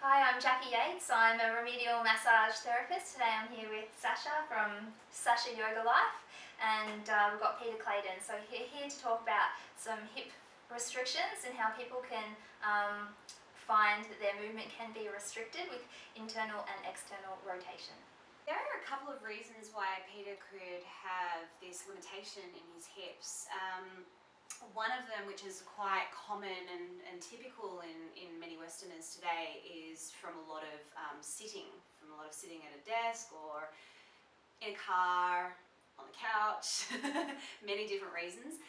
Hi, I'm Jackie Yates. I'm a remedial massage therapist. Today I'm here with Sasha from Sasha Yoga Life, and we've got Peter Clayton. So we're here to talk about some hip restrictions and how people can find that their movement can be restricted with internal and external rotation. There are a couple of reasons why Peter could have this limitation in his hips. One of them, which is quite common and typical in many Westerners today, is from a lot of sitting at a desk or in a car, on the couch, many different reasons.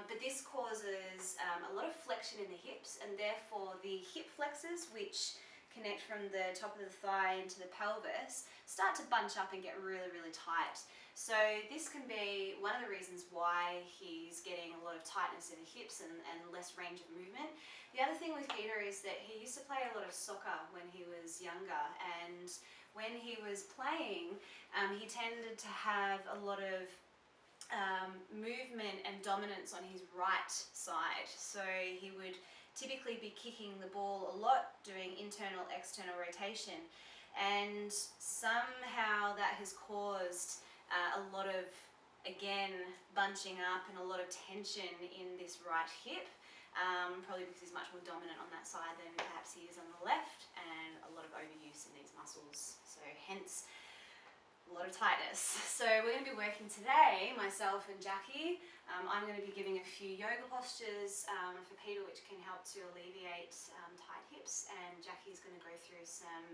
But this causes a lot of flexion in the hips, and therefore the hip flexors, which connect from the top of the thigh into the pelvis, start to bunch up and get really, really tight. So this can be one of the reasons why he's getting a lot of tightness in the hips and less range of movement. The other thing with Peter is that he used to play a lot of soccer when he was younger, and when he was playing, he tended to have a lot of movement and dominance on his right side. So he would typically be kicking the ball a lot, doing internal, external rotation, and somehow that has caused a lot of, again, bunching up and a lot of tension in this right hip, probably because he's much more dominant on that side than perhaps he is on the left, and a lot of overuse in these muscles, so hence a lot of tightness. So we're going to be working today, myself and Jackie. I'm going to be giving a few yoga postures for Peter, which can help to alleviate tight hips, and Jackie's going to go through some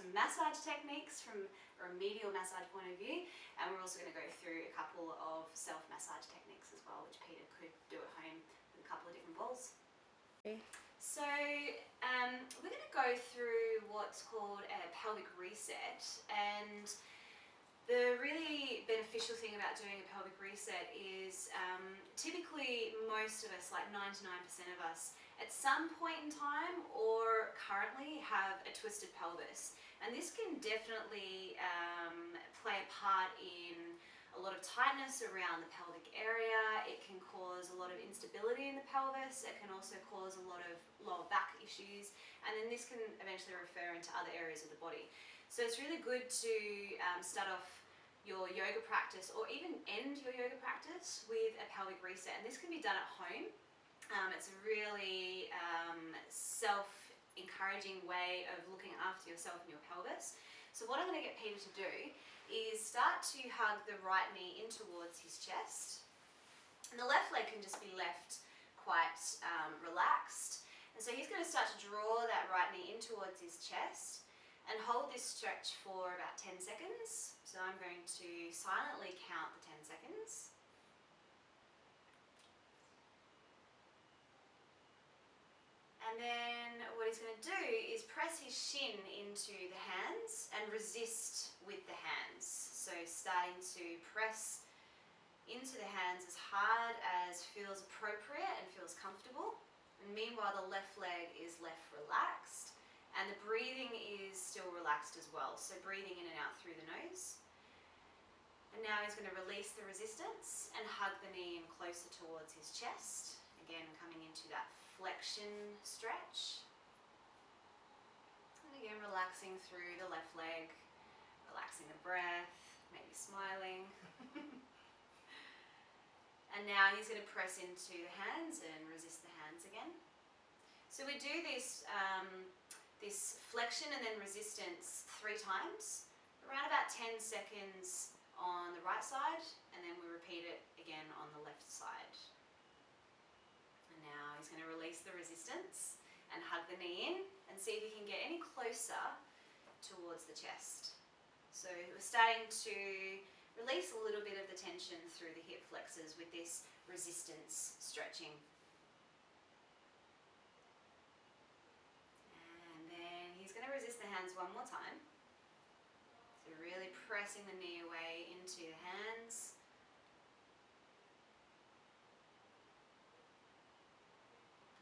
massage techniques from a remedial massage point of view, and we're also going to go through a couple of self-massage techniques as well, which Peter could do at home with a couple of different balls. So we're going to go through what's called a pelvic reset, and the really beneficial thing about doing a pelvic reset is typically most of us, like 99% of us, at some point in time or currently have a twisted pelvis, and this can definitely play a part in a lot of tightness around the pelvic area. It can cause a lot of instability in the pelvis. It can also cause a lot of lower back issues, and then this can eventually refer into other areas of the body. So it's really good to start off your yoga practice, or even end your yoga practice, with a pelvic reset, and this can be done at home. It's a really self-encouraging way of looking after yourself and your pelvis. So what I'm going to get Peter to do is start to hug the right knee in towards his chest, and the left leg can just be left quite relaxed. And so he's going to start to draw that right knee in towards his chest and hold this stretch for about 10 seconds. So I'm going to silently count the 10 seconds. And then what he's going to do is press his shin into the hands and resist with the hands. So starting to press into the hands as hard as feels appropriate and feels comfortable. And meanwhile, the left leg is left relaxed, and the breathing is still relaxed as well. So breathing in and out through the nose. And now he's going to release the resistance and hug the knee in closer towards his chest. Again, coming into that flexion stretch. And again, relaxing through the left leg, relaxing the breath, maybe smiling. And now he's going to press into the hands and resist the hands again. So we do this, this flexion and then resistance 3 times, around about 10 seconds on the right side, and then we repeat it again on the left side. And now he's going to release the resistance and hug the knee in and see if he can get any closer towards the chest. So we're starting to release a little bit of the tension through the hip flexors with this resistance stretching. And then he's going to resist the hands one more time. So really pressing the knee away into the hands.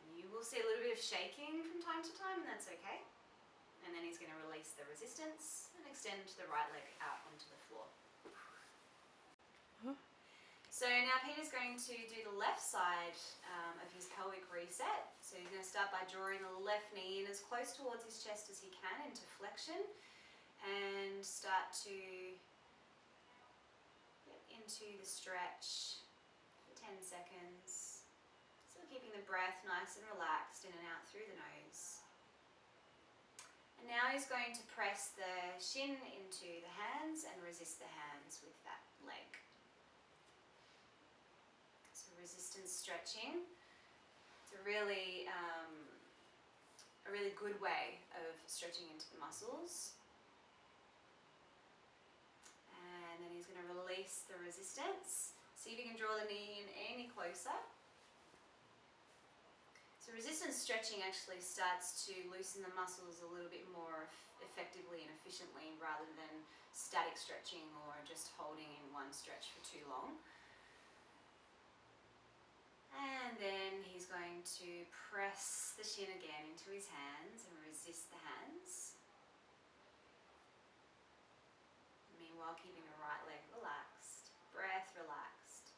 And you will see a little bit of shaking from time to time, and that's okay. And then he's going to release the resistance and extend the right leg out onto the floor. So now Peter's going to do the left side of his pelvic reset. So he's going to start start by drawing the left knee in as close towards his chest as he can into flexion, and start to get into the stretch for 10 seconds. Still keeping the breath nice and relaxed in and out through the nose. And now he's going to press the shin into the hands and resist the hands with that leg. So resistance stretching. It's a really good way of stretching into the muscles. And then he's going to release the resistance. See if you can draw the knee in any closer. So resistance stretching actually starts to loosen the muscles a little bit more effectively and efficiently, rather than static stretching or just holding in one stretch for too long. And then he's going to press the shin again into his hands and resist the hands. Meanwhile, keeping the right leg relaxed, breath relaxed.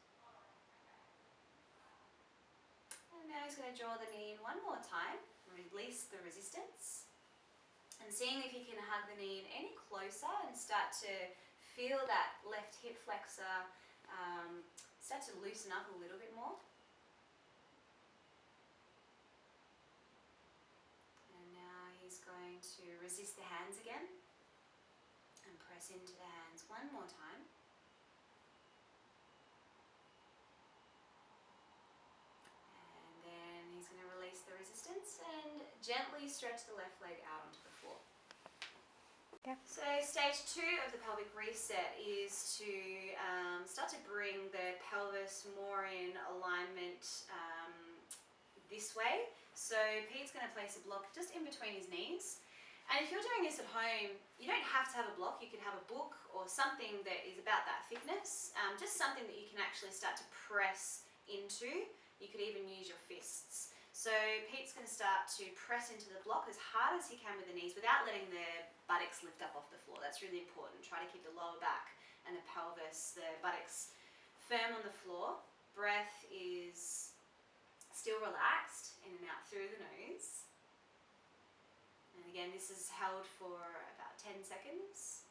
And now he's going to draw the knee in one more time, release the resistance, and seeing if you can hug the knee in any closer and start to feel that left hip flexor start to loosen up a little bit more. And now he's going to resist the hands again and press into the hands one more time. He's going to release the resistance and gently stretch the left leg out onto the floor. Yeah. So stage 2 of the pelvic reset is to start to bring the pelvis more in alignment this way. So Pete's going to place a block just in between his knees. And if you're doing this at home, you don't have to have a block. You could have a book or something that is about that thickness, just something that you can actually start to press into. You could even use your fists. So Pete's going to start to press into the block as hard as he can with the knees without letting the buttocks lift up off the floor. That's really important. Try to keep the lower back and the pelvis, the buttocks firm on the floor. Breath is still relaxed in and out through the nose. And again, this is held for about 10 seconds.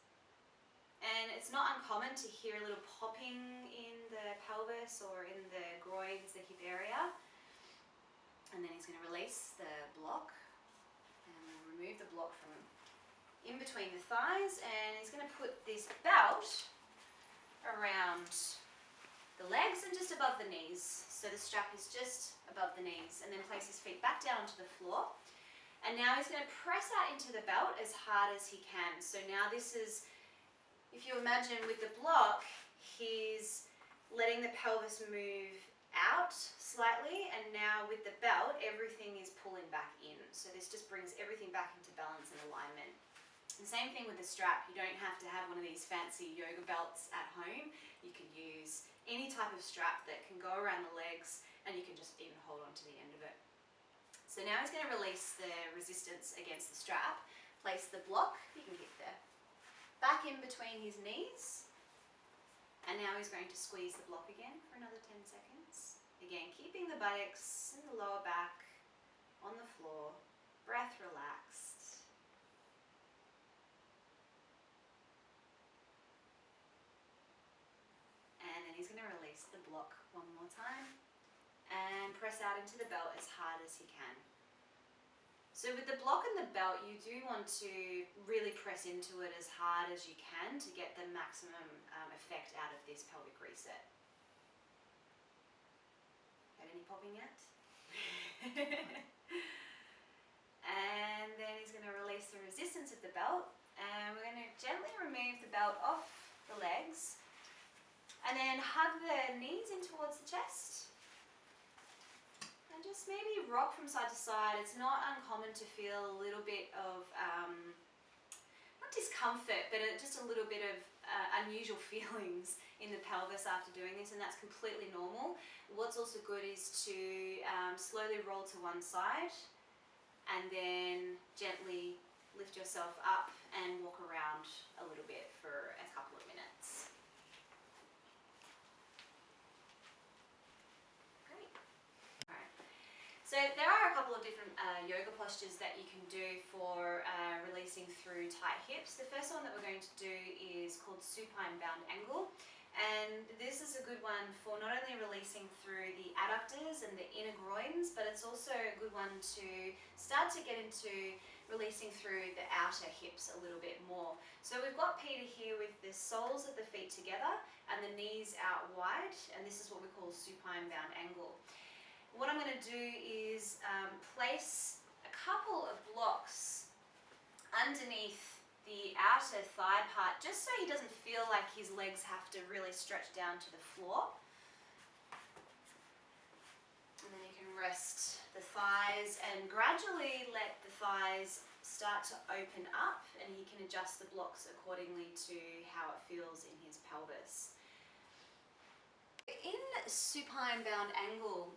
And it's not uncommon to hear a little popping in the pelvis or in the groins, the hip area. And then he's going to release the block and remove the block from in between the thighs. And he's going to put this belt around the legs and just above the knees. So the strap is just above the knees. And then place his feet back down onto the floor. And now he's going to press out into the belt as hard as he can. So now this is, if you imagine with the block, he's letting the pelvis move out slightly, and now with the belt, everything is pulling back in. So this just brings everything back into balance and alignment. The same thing with the strap. You don't have to have one of these fancy yoga belts at home. You can use any type of strap that can go around the legs, and you can just even hold on to the end of it. So now he's going to release the resistance against the strap, place the block, you can get there, back in between his knees, and now he's going to squeeze the block again for another 10 seconds. Again, keeping the buttocks and the lower back on the floor, breath relaxed. And then he's going to release the block one more time and press out into the belt as hard as he can. So with the block and the belt, you do want to really press into it as hard as you can to get the maximum effect out of this pelvic reset. Had any popping yet? And then he's going to release the resistance of the belt, and we're going to gently remove the belt off the legs, and then hug the knees in towards the chest. And just maybe rock from side to side. It's not uncommon to feel a little bit of, not discomfort, but just a little bit of unusual feelings in the pelvis after doing this, and that's completely normal. What's also good is to slowly roll to one side and then gently lift yourself up and walk around a little bit for a couple of minutes. So there are a couple couple of different yoga postures that you can do for releasing through tight hips. The first one that we're going to do is called supine bound angle. And this is a good one for not only releasing through the adductors and the inner groins, but it's also a good one to start to get into releasing through the outer hips a little bit more. So we've got Peter here with the soles of the feet together and the knees out wide, and this is what we call supine bound angle. What I'm going to do is place a couple of blocks underneath the outer thigh part, just so he doesn't feel like his legs have to really stretch down to the floor. And then you can rest the thighs and gradually let the thighs start to open up, and he can adjust the blocks accordingly to how it feels in his pelvis. In supine bound angle,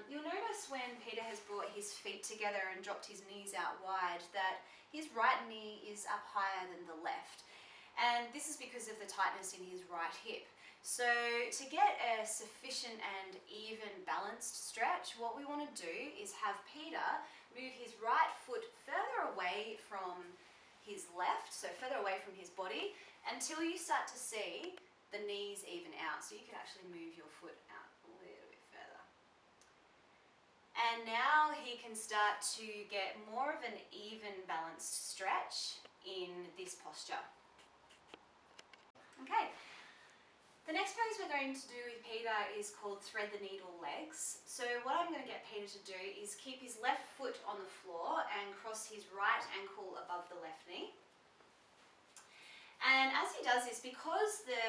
you'll notice when Peter has brought his feet together and dropped his knees out wide that his right knee is up higher than the left. And this is because of the tightness in his right hip. So to get a sufficient and even balanced stretch, what we want to do is have Peter move his right foot further away from his left, so further away from his body, until you start to see the knees even out. So you can actually move your foot out a little bit further. And now he can start to get more of an even balanced stretch in this posture. Okay, the next pose we're going to do with Peter is called thread the needle legs. So what I'm going to get Peter to do is keep his left foot on the floor and cross his right ankle above the left knee. And as he does this, because the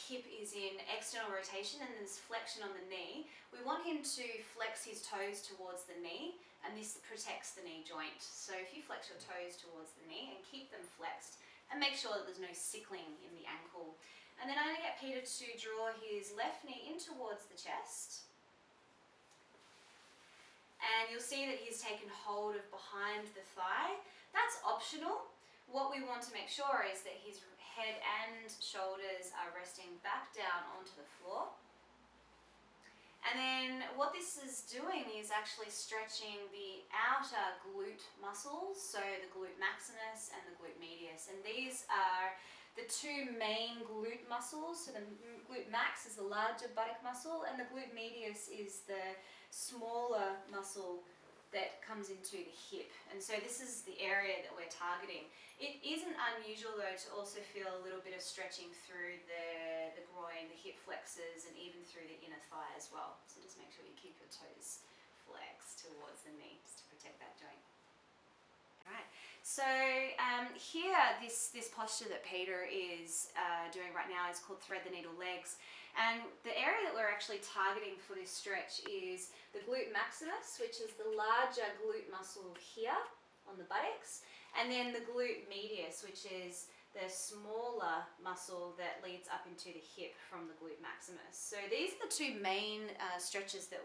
hip is in external rotation and there's flexion on the knee, we want him to flex his toes towards the knee, and this protects the knee joint. So if you flex your toes towards the knee and keep them flexed, and make sure that there's no sickling in the ankle. And then I'm going to get Peter to draw his left knee in towards the chest. And you'll see that he's taken hold of behind the thigh. That's optional. What we want to make sure is that his head and shoulders are resting back down onto the floor. And then what this is doing is actually stretching the outer glute muscles, so the glute maximus and the glute medius. And these are the two main glute muscles. So the glute max is the larger buttock muscle, and the glute medius is the smaller muscle that comes into the hip. And so this is the area that we're targeting. It isn't unusual though to also feel a little bit of stretching through the groin, the hip flexors, and even through the inner thigh as well. So just make sure you keep your toes flexed towards the knee just to protect that joint. Alright, so here this posture that Peter is doing right now is called thread the needle legs. And the area that we're actually targeting for this stretch is the glute maximus, which is the larger glute muscle here on the buttocks, and then the glute medius, which is the smaller muscle that leads up into the hip from the glute maximus. So these are the two main stretches that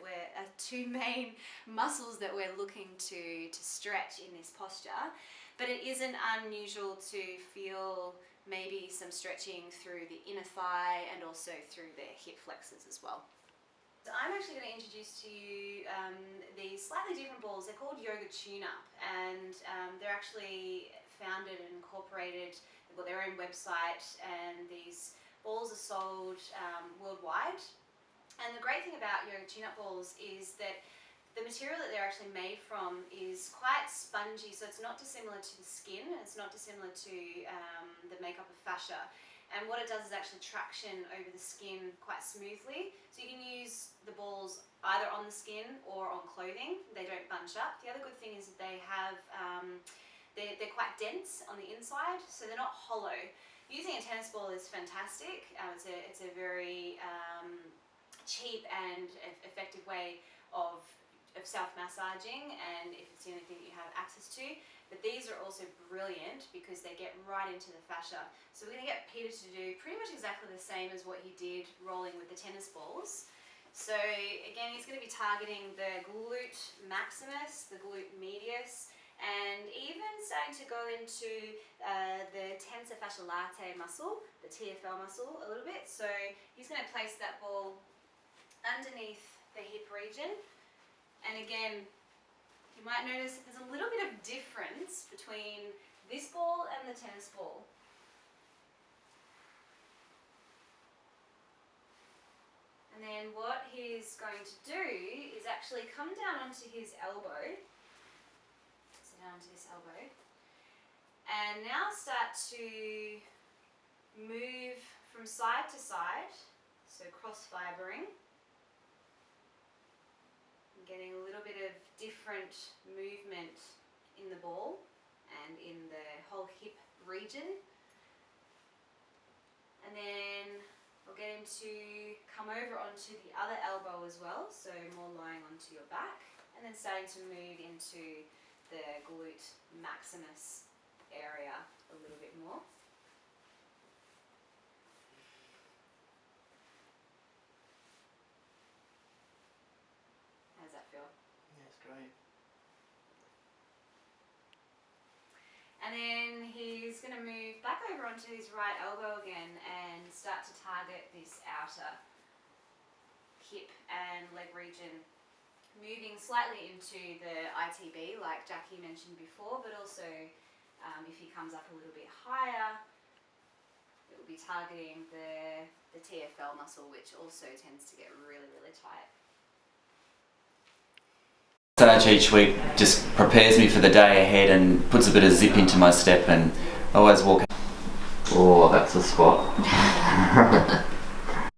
two main muscles that we're looking to stretch in this posture. But it isn't unusual to feel maybe some stretching through the inner thigh and also through the hip flexors as well. So I'm actually going to introduce to you these slightly different balls. They're called Yoga Tune-Up, and they're actually founded and incorporated. They've got their own website, and these balls are sold worldwide. And the great thing about Yoga Tune-Up balls is that the material that they're actually made from is quite spongy, so it's not dissimilar to the skin, it's not dissimilar to the makeup of fascia. And what it does is actually traction over the skin quite smoothly. So you can use the balls either on the skin or on clothing. They don't bunch up. The other good thing is that they have, they're quite dense on the inside, so they're not hollow. Using a tennis ball is fantastic. It's a very cheap and effective way of self-massaging, and if it's the only thing that you have access to. But these are also brilliant because they get right into the fascia. So we're going to get Peter to do pretty much exactly the same as what he did rolling with the tennis balls. So again, he's going to be targeting the glute maximus, the glute medius, and even starting to go into the tensor fasciae latae muscle, the TFL muscle a little bit. So he's going to place that ball underneath the hip region. And again, You might notice that there's a little bit of difference between this ball and the tennis ball. And then what he's going to do is actually come down onto his elbow. So down onto his elbow. And now start to move from side to side, so cross-fibering. Getting a little bit of different movement in the ball and in the whole hip region. And then we'll get him to come over onto the other elbow as well, so more lying onto your back, and then starting to move into the glute maximus area a little bit more. How does that feel? Yeah, it's great. And then he's going to move back over onto his right elbow again and start to target this outer hip and leg region, moving slightly into the ITB like Jackie mentioned before, but also if he comes up a little bit higher, it will be targeting the TFL muscle, which also tends to get really, really tight. Massage each week just prepares me for the day ahead and puts a bit of zip into my step, and I always walk. Oh, that's a spot.